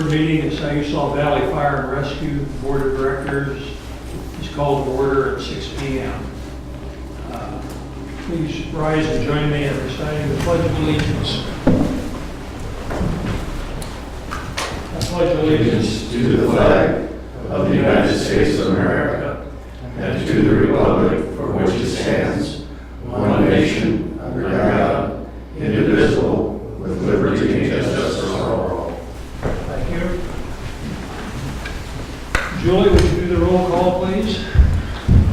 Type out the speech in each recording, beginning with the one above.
meeting, the Siuslaw Valley Fire and Rescue Board of Directors is called to order at 6 p.m. Please rise and join me in reciting the Pledge of Allegiance. I pledge allegiance to the flag of the United States of America and to the republic for which it stands, one nation, under God, indivisible, with liberty and justice for all. Thank you. Julie, would you do the roll call, please?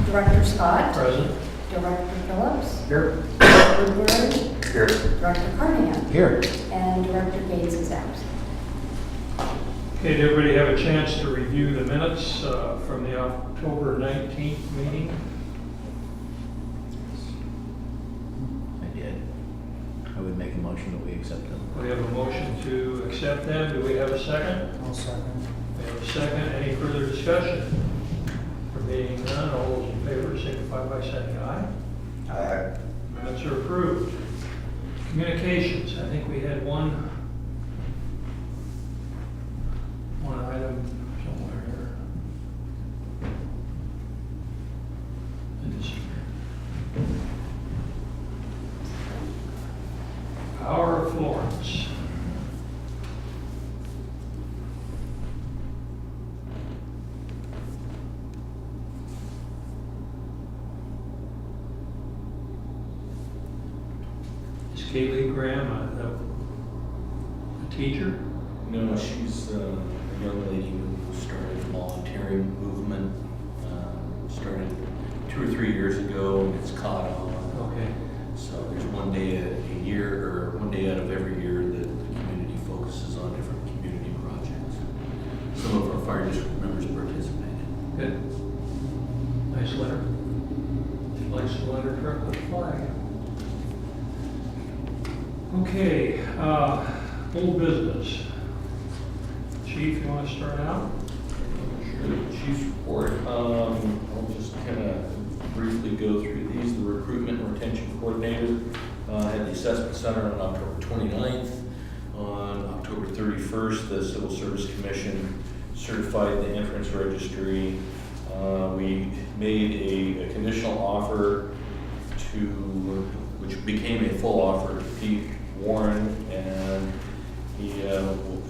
Director Scott. Present. Director Phillips. Here. Woodbury. Here. Director Carnahan. Here. And Director Gates is absent. Okay, did everybody have a chance to review the minutes from the October 19th meeting? I did. I would make a motion that we accept them. We have a motion to accept them. Do we have a second? I'll second. We have a second. Any further discussion? For being none, all those in favor signify by saying aye. Aye. Minutes are approved. Communications, I think we had one item somewhere here. It disappeared. Power of Florence. Is Kaylee Graham a teacher? No, she's a young lady who started a volunteering movement, started 2 or 3 years ago, and it's caught on. Okay. So there's one day a year, or one day out of every year that the community focuses on different community projects. Some of our fire district members participated. Good. Nice letter. She likes the letter truck with a flag. Okay, old business. Chief, you want to start out? Sure, Chief's report. I'll just kind of briefly go through these. The recruitment and retention coordinator had the assessment center on October 29th. On October 31st, the Civil Service Commission certified the entrance registry. We made a conditional offer which became a full offer to Pete Warren, and he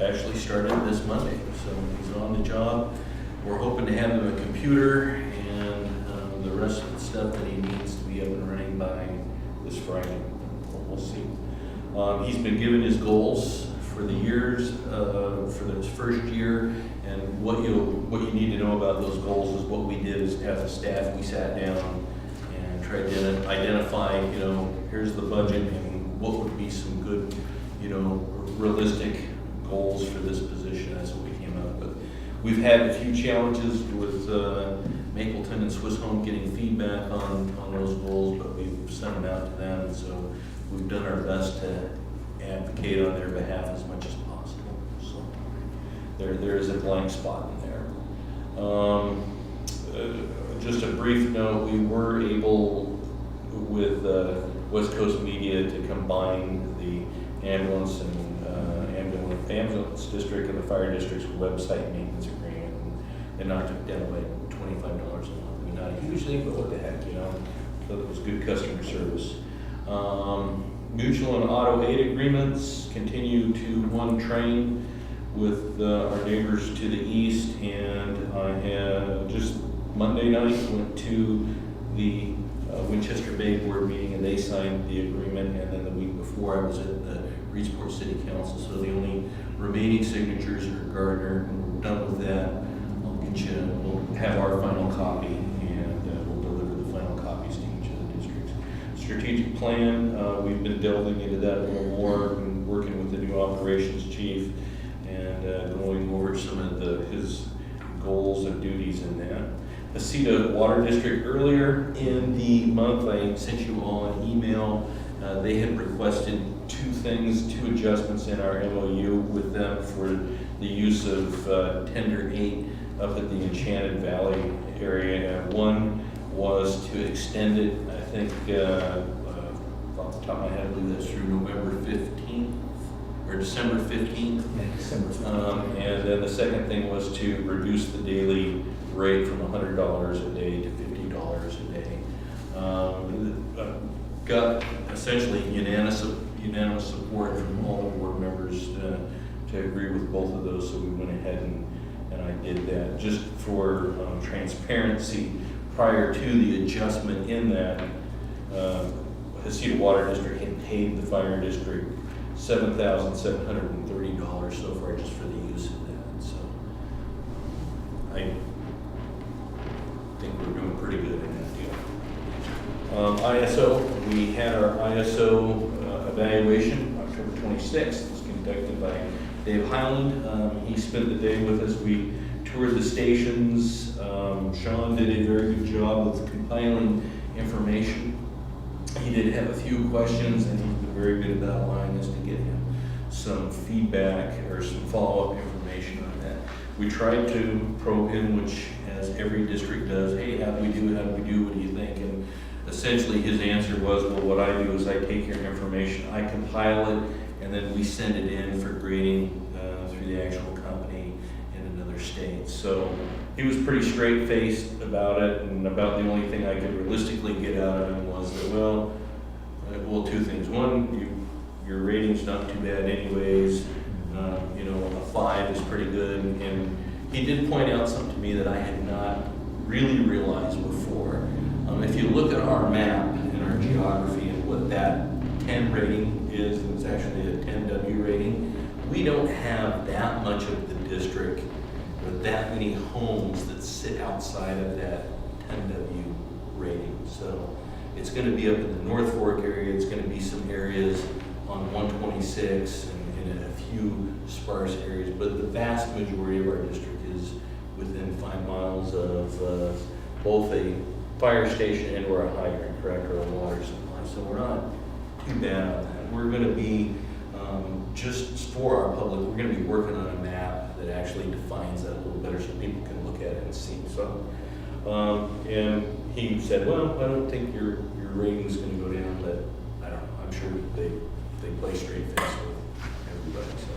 actually started this Monday, so he's on the job. We're hoping to have him a computer and the rest of the stuff that he needs to be up and running by this Friday. We'll see. He's been given his goals for the years, for this first year, and what you need to know about those goals is what we did as a staff. We sat down and tried to identify, here's the budget and what would be some good, realistic goals for this position. That's what we came up with. We've had a few challenges with Mapleton and Swiss Home getting feedback on those goals, but we've sent them out to them, and so we've done our best to advocate on their behalf as much as possible. So there is a blank spot in there. Just a brief note, we were able with West Coast Media to combine the ambulance and ambulance district and the fire district's website maintenance agreement, and knocked it down by $25 a month. I mean, not a huge thing, but what the heck, So it was good customer service. Mutual and auto aid agreements continue to one train with our neighbors to the east, and I had just Monday night went to the Winchester Bay Board meeting, and they signed the agreement, and then the week before I was at the Reedsport City Council, so the only remaining signatures are Gardner, and we're done with that. We'll have our final copy, and we'll deliver the final copies to each of the districts. Strategic plan, we've been delving into that a little more, and working with the new operations chief, and going over some of his goals and duties in that. The CETA Water District, earlier in the month, I sent you all an email. They had requested two adjustments in our MOU with them for the use of Tender 8 up at the Enchanted Valley area. And one was to extend it, I think, off the top of my head, I believe that's through November 15th, or or December 15th. And then the second thing was to reduce the daily rate from $100 a day to $50 a day. Got essentially unanimous support from all the board members to agree with both of those, so we went ahead and I did that. Just for transparency, prior to the adjustment in that, Hesita Water District had paid the fire district $7,730 so far just for the use of that. So I think we're doing pretty good in that deal. ISO, we had our ISO evaluation October 26th. It was conducted by Dave Highland. He spent the day with us. We toured the stations. Sean did a very good job of compiling information. He did have a few questions, and he's been very good about allowing us to get him some feedback or some follow-up information on that. We tried to probe him, which as every district does, hey, how do we do, what do you think? And essentially his answer was, well, what I do is I take your information, I compile it, and then we send it in for grading through the actual company in another state. So he was pretty straight-faced about it, and about the only thing I could realistically get out of him was that, well, two things. One, your rating's not too bad anyways. You know, a 5 is pretty good. And he did point out something to me that I had not really realized before. If you look at our map and our geography and what that 10 rating is, and it's actually a 10W rating, we don't have that much of the district with that many homes that sit outside of that 10W rating. So it's going to be up in the North Fork area. It's going to be some areas on 126 and in a few sparse areas, but the vast majority of our district is within 5 miles of both a fire station and or a hydrant, correct, or a water supply. So we're not too bad on that. We're going to be, just for our public, we're going to be working on a map that actually defines that a little better so people can look at it and see. So, and he said, well, I don't think your rating's going to go down, but I don't know. I'm sure they play straight face with everybody. So.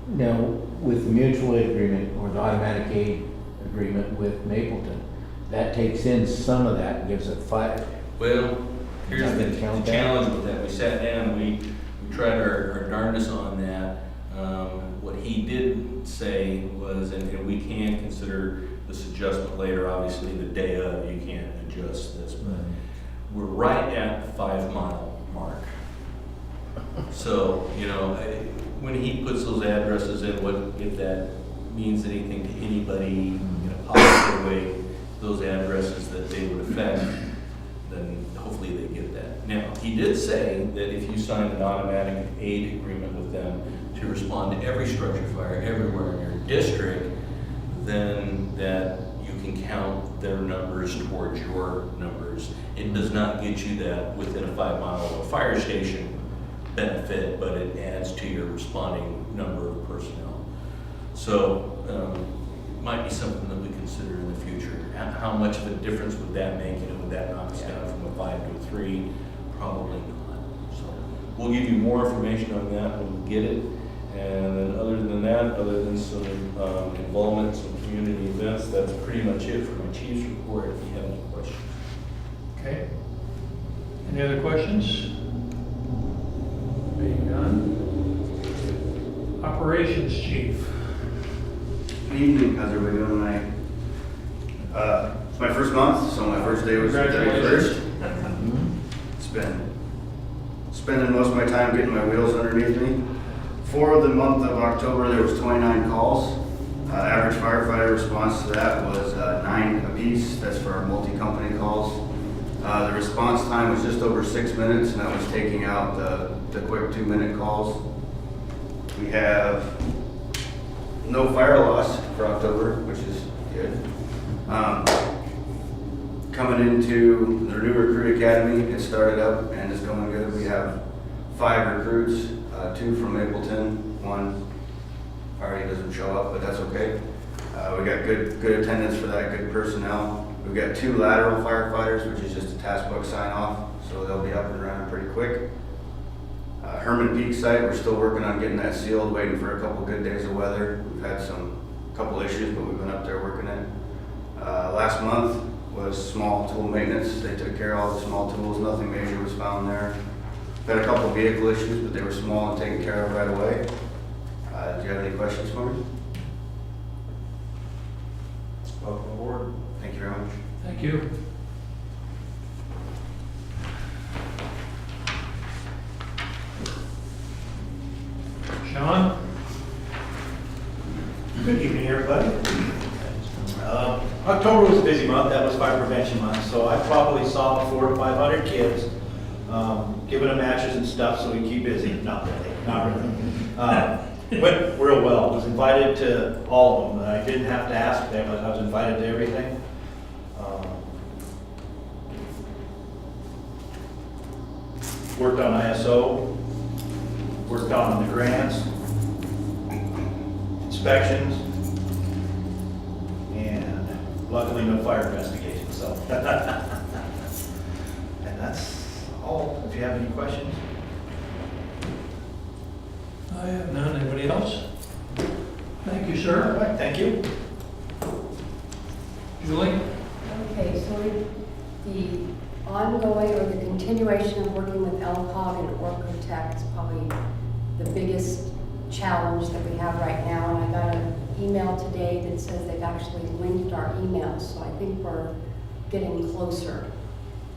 Now, with the mutual aid agreement or the automatic aid agreement with Mapleton, that takes in some of that and gives it 5. Well, here's Does that the count challenge with that. We sat down, we tried our darndest on that. What he did say was, and we can consider this adjustment later, obviously the day of, you can't adjust this, but we're right at the 5 mile mark. So, you know, when he puts those addresses in, if that means anything to anybody in a positive way, those addresses that they would affect, then hopefully they get that. Now, he did say that if you sign an automatic aid agreement with them to respond to every structure fire everywhere in your district, then that you can count their numbers towards your numbers. It does not get you that within a 5 mile of a fire station benefit, but it adds to your responding number of personnel. So, might be something that we consider in the future. How much of a difference would that make? You know, would that knock us down from a 5 to a 3? Probably not. So we'll give you more information on that when we get it. And then other than that, other than some involvement in some community events, that's pretty much it for my chief's report. If you have any questions. Okay. Any other questions? Being none. Operations chief. Good evening, how's everybody doing tonight? It's my first month, so my first day was the 31st. It's been spending most of my time getting my wheels underneath me. For the month of October, there was 29 calls. Average firefighter response to that was 9 apiece. That's for our multi-company calls. The response time was just over 6 minutes, and that was taking out the quick 2-minute calls. We have no fire loss for October, which is good. Coming into the new recruit academy, it started up and it's going good. We have 5 recruits, 2 from Mapleton, 1 already doesn't show up, but that's okay. We got good attendance for that, good personnel. We've got 2 lateral firefighters, which is just a task book sign off, so they'll be up and running pretty quick. Herman Peak site, we're still working on getting that sealed, waiting for a couple good days of weather. We've had couple issues, but we've been up there working it. Last month was small tool maintenance. They took care of all the small tools. Nothing major was found there. Had a couple vehicle issues, but they were small and taken care of right away. Do you have any questions for me? Welcome aboard. Thank you very much. Thank you. Sean? Good evening, everybody. October was a busy month. That was fire prevention month, so I probably saw 400 to 500 kids, giving them matches and stuff so we keep busy. Not really. Went real well. Was invited to all of them. I didn't have to ask them. I was invited to everything. Worked on ISO. Worked on the grants, inspections, and luckily no fire investigations, so. And that's all, if you have any questions. I have none. Anybody else? Thank you, All sir. right, thank you. Julie? Okay, so the ongoing or the continuation of working with LCOG and Orcotech is probably the biggest challenge that we have right now. And I got an email today that says they've actually linked our emails, so I think we're getting closer,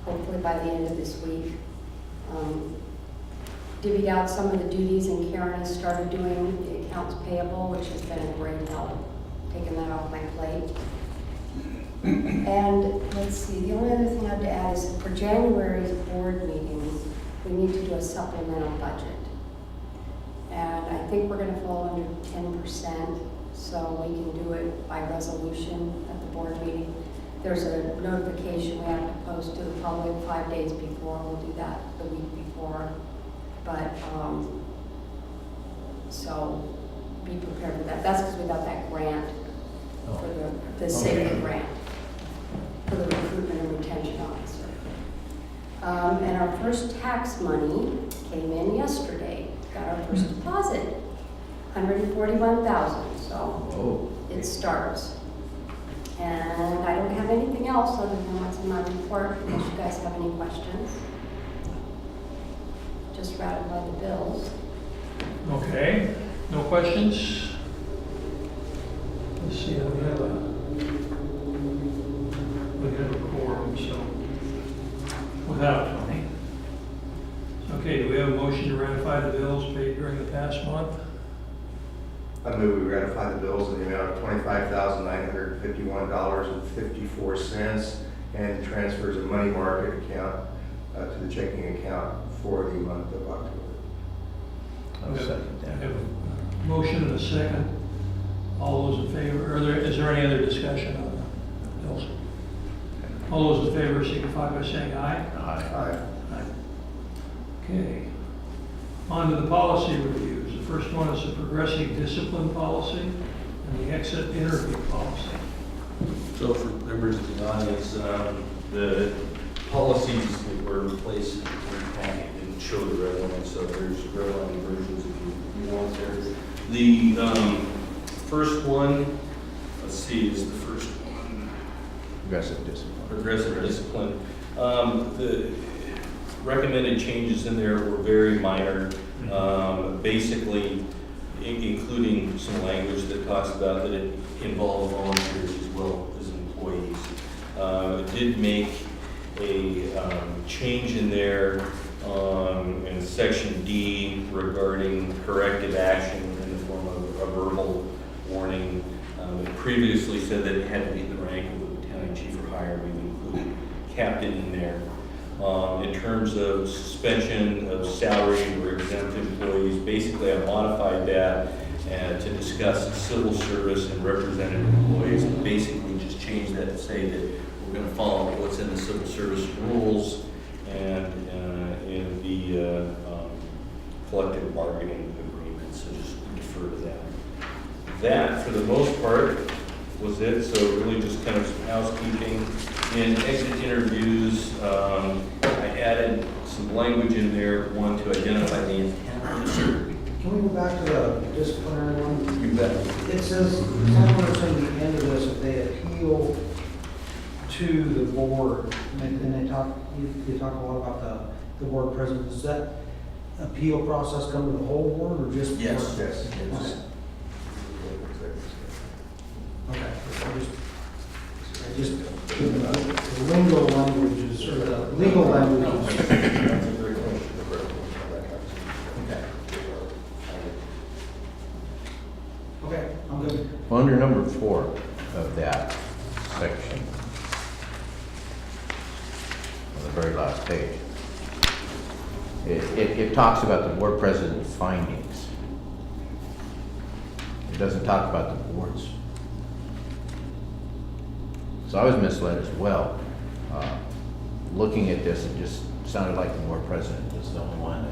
hopefully by the end of this week. Divvied out some of the duties, and Karen has started doing the accounts payable, which has been a great help, taking that off my plate. And let's see, the only other thing I have to add is for January's board meeting, we need to do a supplemental budget. And I think we're gonna fall under 10%, so we can do it by resolution at the board meeting. There's a notification we have to post to the public 5 days before. We'll do that the week before. But, so be prepared for that. That's because we got that grant for the safety grant for the recruitment and retention officer. And our first tax money came in yesterday. Got our first deposit, $141,000. So it starts. And I don't have anything else other than what's in my report, unless you guys have any questions. Just ratify the bills. Okay. No questions? Let's see, we have a quorum, so without Tony. Okay, do we have a motion to ratify the bills paid during the past month? I move we ratify the bills in the amount of $25,951.54 and transfers a money market account to the checking account for the month of October. I'll second I that. have a motion and a second. All those in favor, is there any other discussion on the bills? All those in favor signify by saying aye. Aye. Aye. Okay. On to the policy reviews. The first one is the progressive discipline policy and the exit interview policy. So for members of the audience, the policies that were in place in the packet didn't show the red line, so there's red line versions if you want there. The first one, let's see, is the first one. Progressive discipline. Progressive discipline. The recommended changes in there were very minor, basically including some language that talks about that it involves volunteers as well as employees. It did make a change in there in section D regarding corrective action in the form of a verbal warning. It previously said that it had to be in the rank of a battalion chief or higher. We've included captain in there. In terms of suspension of salaried or exempt employees, basically I modified that to discuss civil service and represented employees, and basically just changed that to say that we're going to follow what's in the civil service rules and in the collective bargaining agreement, so just defer to that. That, for the most part, was it, so really just kind of some housekeeping. In exit interviews, I added some language in there, one, to identify the intent of the survey. Can we go back to the disciplinary one? You bet. It says, somewhere at the end of this, if they appeal to the board, and they talk, you talk a lot about the board president, does that appeal process come to the whole board or just? Yes. Yes. Okay. I just, the lingo languages, or the legal languages. Okay, I'm good. Well, under number 4 of that section, on the very last page, it talks about the board president's findings. It doesn't talk about the board's. So I was misled as well. Looking at this, it just sounded like the board president was the only one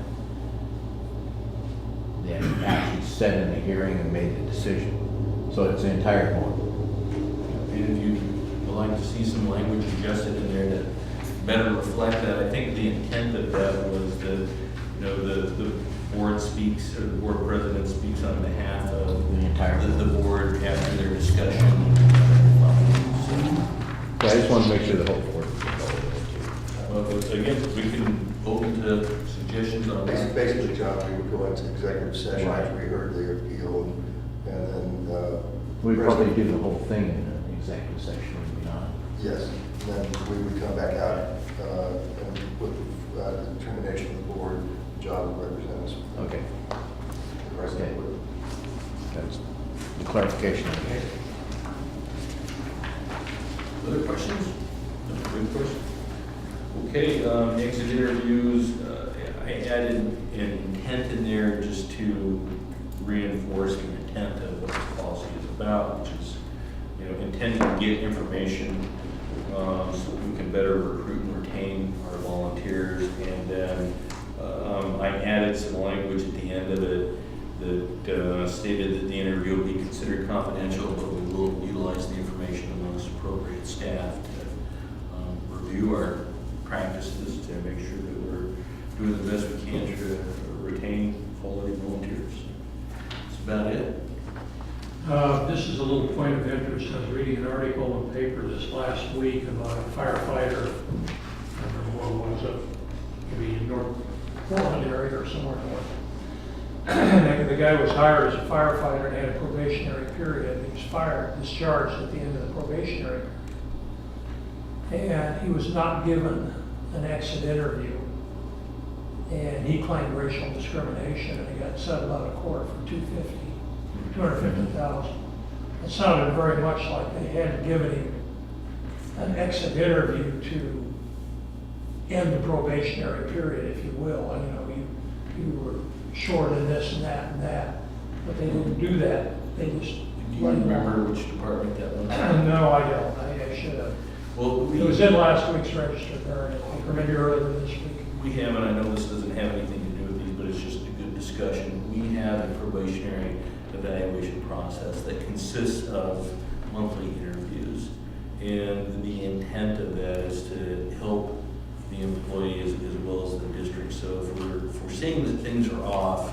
that actually said in the hearing and made the decision. So it's the entire board. And if you would like to see some language adjusted in there to better reflect that, I think the intent of that was that, the board speaks, or the board president speaks on behalf of The entire the board after their discussion. So I just want to make sure the whole board. Well, again, we can open to suggestions on that. Basically, John, we would go into executive session after we heard the appeal, and then. We'd probably do the whole thing in an executive session, would we not? Yes, and then we would come back out and with the determination of the board, job of representatives. Okay, The president would. that's the clarification. Other questions? No, good question. Okay, exit interviews, I added an intent in there just to reinforce the intent of what this policy is about, which is, intending to get information so that we can better recruit and retain our volunteers. And then I added some language at the end of it that stated that the interview will be considered confidential, but we will utilize the information amongst appropriate staff to review our practices to make sure that we're doing the best we can to retain quality volunteers. That's about it. This is a little point of interest. I was reading an article in the paper this last week about a firefighter, I don't remember what it was, maybe North Portland area or somewhere north. And the guy was hired as a firefighter and had a probationary period. He was discharged at the end of the probationary period. And he was not given an exit interview. And he claimed racial discrimination, and he got settled out of court for $250,000. It sounded very much like they hadn't given him an exit interview to end the probationary period, if you will. And, you were short in this and that, but they didn't do that. They just. Do you remember which department that was? No, I don't. I should have. Well, It was in last week's register, or maybe earlier this week. we have, and I know this doesn't have anything to do with these, but it's just a good discussion. We have a probationary evaluation process that consists of monthly interviews. And the intent of that is to help the employees as well as the district. So if we're seeing that things are off,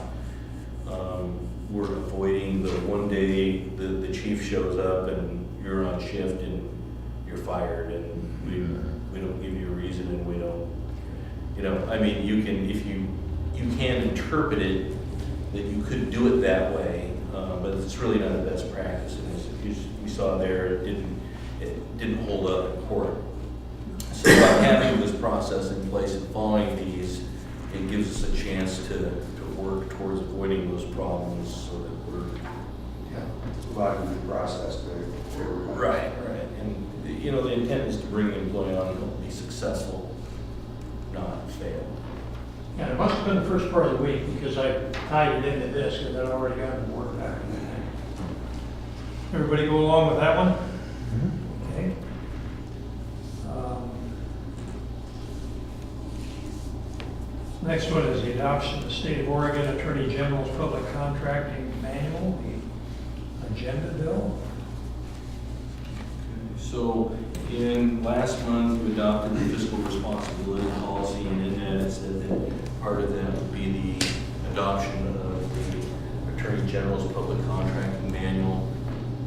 we're avoiding the one day the chief shows up and you're on shift and you're fired, and we don't give you a reason, and we don't, you can, if you can interpret it that you could do it that way, but it's really not a best practice. And as you saw there, it didn't hold up in court. So by having this process in place and following these, it gives us a chance to work towards avoiding those problems so that we're. Providing the process to. Right. And, the intent is to bring the employee on and be successful, not fail. Yeah, it must have been the first part of the week, because I tied it into this, because I'd already gotten the board back. Everybody go along with that one? Okay. Next one is the adoption of the State of Oregon Attorney General's Public Contracting Manual, the agenda bill. So So in last month, we adopted the fiscal responsibility policy, and in that it said that part of that would be the adoption of the Attorney General's public contracting manual.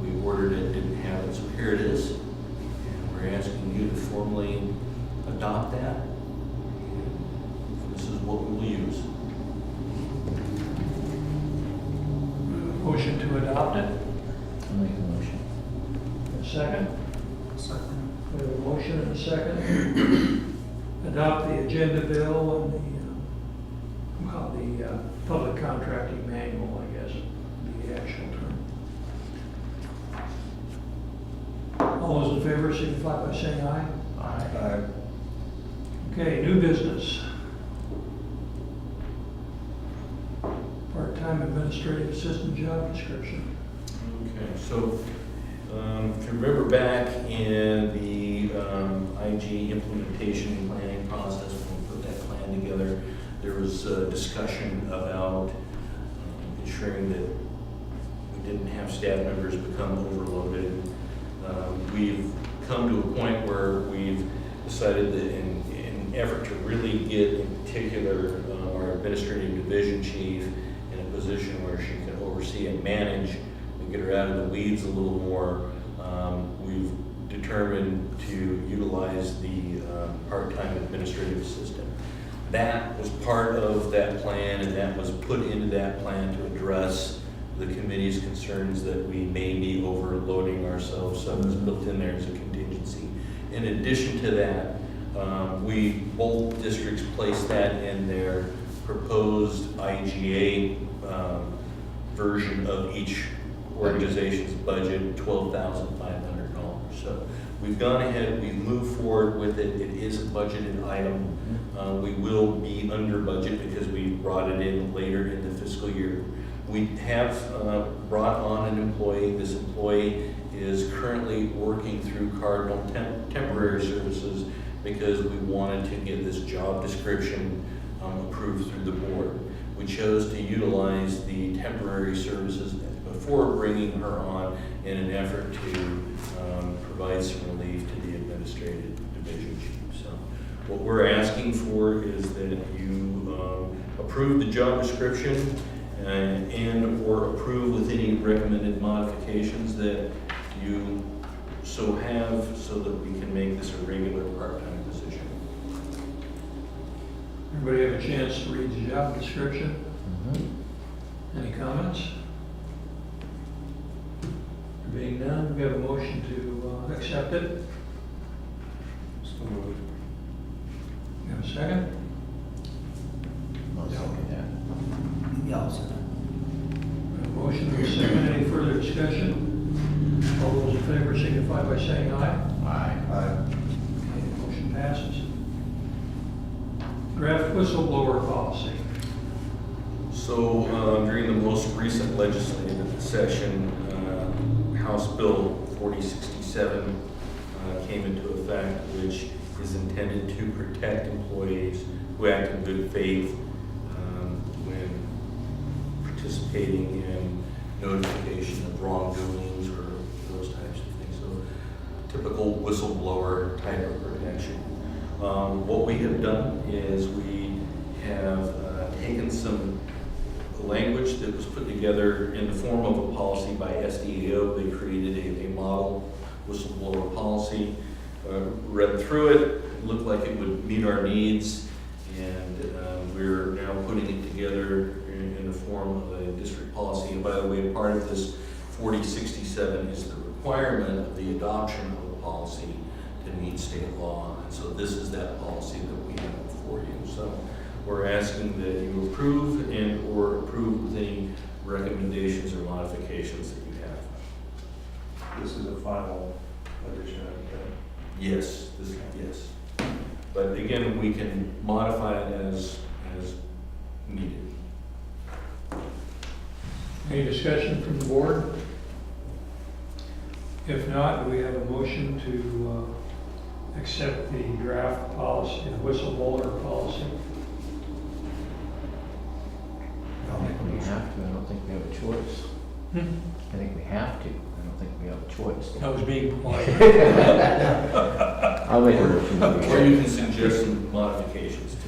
We ordered it, didn't have it, so here it is. And we're asking you to formally adopt that. This is what we will use. Motion to adopt it. I'll make a motion. A second. Second. We have a motion and a second. Adopt the agenda bill and the public contracting manual, I guess, would be the actual term. All those in favor signify by saying aye. Aye. Okay, new business. Part-time administrative assistant job description. Okay, so if you remember back in the IG implementation planning process, when we put that plan together, there was a discussion about ensuring that we didn't have staff members become overloaded. We've come to a point where we've decided that in effort to really get, in particular, our administrative division chief in a position where she can oversee and manage and get her out of the weeds a little more, we've determined to utilize the part-time administrative assistant. That was part of that plan, and that was put into that plan to address the committee's concerns that we may be overloading ourselves, so it's built in there as a contingency. In addition to that, both districts placed that in their proposed IGA version of each organization's budget, $12,500. So we've gone ahead, we've moved forward with it. It is a budgeted item. We will be under budget because we brought it in later in the fiscal year. We have brought on an employee. This employee is currently working through Cardinal Temporary Services because we wanted to get this job description approved through the board. We chose to utilize the temporary services before bringing her on in an effort to provide some relief to the administrative division chief. So what we're asking for is that you approve the job description and or approve with any recommended modifications that you so have, so that we can make this a regular part-time position. Everybody have a chance to read the job description? Any comments? There being none, we have a motion to accept it. So moved. We have a second? I'll second that. Yeah, I'll second. We have a motion and a second. Any further discussion? All those in favor signify by saying aye. Aye. Okay, motion passes. Draft whistleblower policy. So during the most recent legislative session, House Bill 4067 came into effect, which is intended to protect employees who act in good faith when participating in notification of wrongdoings or those types of things. So typical whistleblower type of protection. What we have done is we have taken some language that was put together in the form of a policy by SDEO. They created a model whistleblower policy, read through it, looked like it would meet our needs, and we're now putting it together in the form of a district policy. And by the way, part of this 4067 is the requirement of the adoption of a policy to meet state law. And so this is that policy that we have for you. So we're asking that you approve and or approve with any recommendations or modifications that you have. This is a final edition of that. Yes, yes. But again, we can modify it as needed. Any discussion from the board? If not, do we have a motion to accept the draft policy, the whistleblower policy? I think we have to. I don't think we have a choice. I think we have to. I don't think we have a choice. I was being polite. I'll make a motion. Or you can suggest some modifications to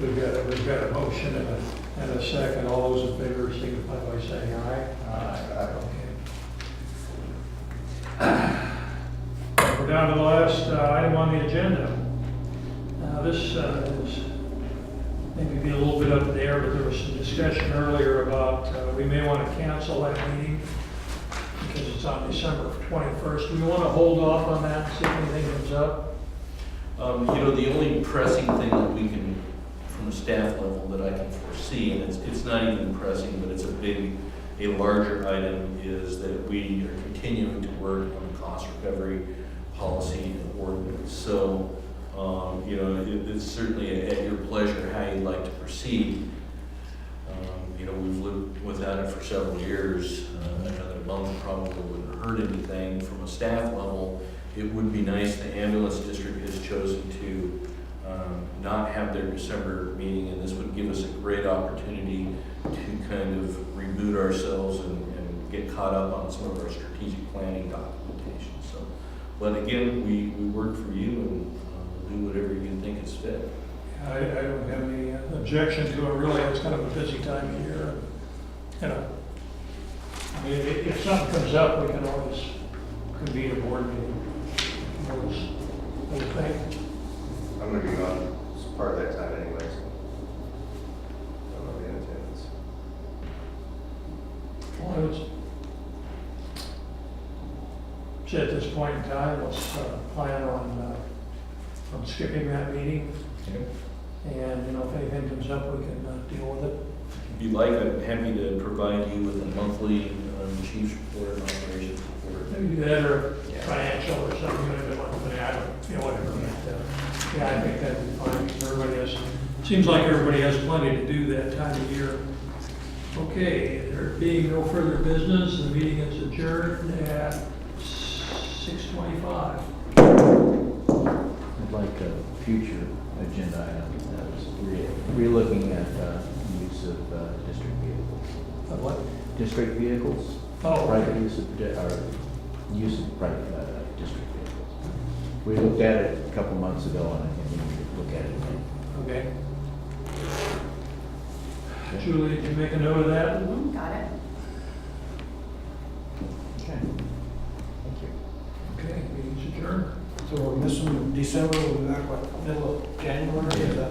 it. We've got a motion and a second. All those in favor signify by saying aye. Aye. Okay. We're down to the last item on the agenda. This is maybe be a little bit up in the air, but there was some discussion earlier about we may want to cancel that meeting because it's on December 21st. Do we want to hold off on that, see if anything comes up? The only pressing thing that we can, from the staff level, that I can foresee, and it's not even pressing, but it's a larger item, is that we are continuing to work on the cost recovery policy and ordinance. So, it's certainly at your pleasure how you'd like to proceed. We've lived without it for several years. Another month probably wouldn't hurt anything. From a staff level, it would be nice. The ambulance district has chosen to not have their December meeting, and this would give us a great opportunity to kind of reboot ourselves and get caught up on some of our strategic planning documentation. So, but again, we work for you and do whatever you think is fit. I don't have any objection to it, really. It's kind of a busy time of year. I mean, if something comes up, we can always convene a board meeting. What do you think? I'm gonna be gone as part of that time anyway, so. I'm gonna be in attendance. Well, I would say at this point in time, let's plan on skipping that meeting. And, if anything comes up, we can deal with it. If you'd like, I'm happy to provide you with a monthly chief's report and operations report. Maybe do that or financial or something, I don't, whatever. But, yeah, I think that'd be fine, because seems like everybody has plenty to do that time of year. Okay, there being no further business, the meeting is adjourned at 6:25. I'd like a future agenda item, that was re-looking at use of district vehicles. Of what? District vehicles? Oh. Private use of, use of private, district vehicles. We looked at it a couple months ago, and I think we need to look at it again. Okay. Julie, did you make a note of that? Got it. Okay. Thank you. Okay, meeting's adjourned. So we're missing December, we'll be back, what, middle of January, is that?